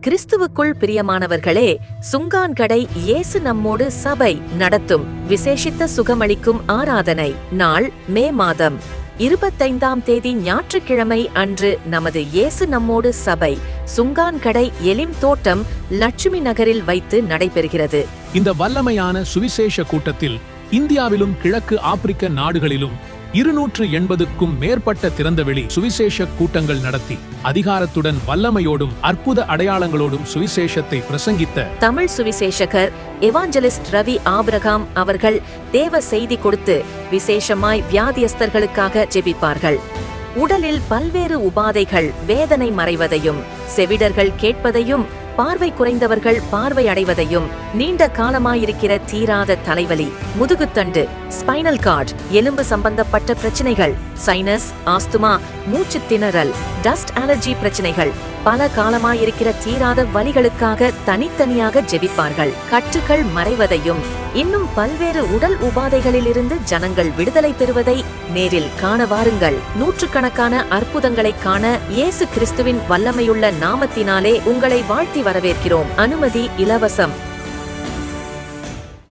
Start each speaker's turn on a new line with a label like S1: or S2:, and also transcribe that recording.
S1: கிறிஸ்துவுக்குள் பிரியமானவர்களே, சுங்கான்கடை இயேசு நம்மோடு சபை நடத்தும் விசேஷித்த சுகமளிக்கும் ஆராதனை நாள் மே மாதம் 25ஆம் தேதி ஞாயிற்றுக்கிழமை அன்று நமது இயேசு நம்மோடு சபை சுங்கான்கடை எலிம் தோட்டம் லட்சுமி நகரில் வைத்து நடைபெறுகிறது.
S2: இந்த வல்லமையான சுவிசேஷ கூட்டத்தில் இந்தியாவிலும் கிழக்கு ஆப்பிரிக்க நாடுகளிலும் 280க்கும் மேற்பட்ட திறந்தவெளி சுவிசேஷ கூட்டங்கள் நடத்தி அதிகாரத்துடன் வல்லமையோடும் அற்புத அடையாளங்களோடும் சுவிசேஷத்தை பிரசங்கித்த
S1: தமிழ் சுவிசேஷகர் எவாஞ்சலிஸ்ட் ரவி ஆபிரகாம் அவர்கள் தேவ செய்தி கொடுத்து விசேஷமாய் வியாதியஸ்தர்களுக்காக ஜெபிப்பார்கள். உடலில் பல்வேறு உபாதைகள் வேதனை மறைவதையும், செவிடர்கள் கேட்பதையும், பார்வை குறைந்தவர்கள் பார்வை அடைவதையும், நீண்ட காலமாயிருக்கிற தீராத தலைவலி, முதுகுத்தண்டு, ஸ்பைனல் கார்ட், எலும்பு சம்பந்தப்பட்ட பிரச்சனைகள், சைனஸ், ஆஸ்துமா, மூச்சு திணறல், டஸ்ட் அலர்ஜி பிரச்சனைகள், பல காலமாயிருக்கிற தீராத வலிகளுக்காக தனித்தனியாக ஜெபிப்பார்கள். கட்டுகள் மறைவதையும் இன்னும் பல்வேறு உடல் உபாதைகளிலிருந்து ஜனங்கள் விடுதலை பெறுவதை நேரில் காண வாருங்கள். நூற்றுக்கணக்கான அற்புதங்களை காண இயேசு கிறிஸ்துவின் வல்லமையுள்ள நாமத்தினாலே உங்களை வாழ்த்தி வரவேற்கிறோம். அனுமதி இலவசம்.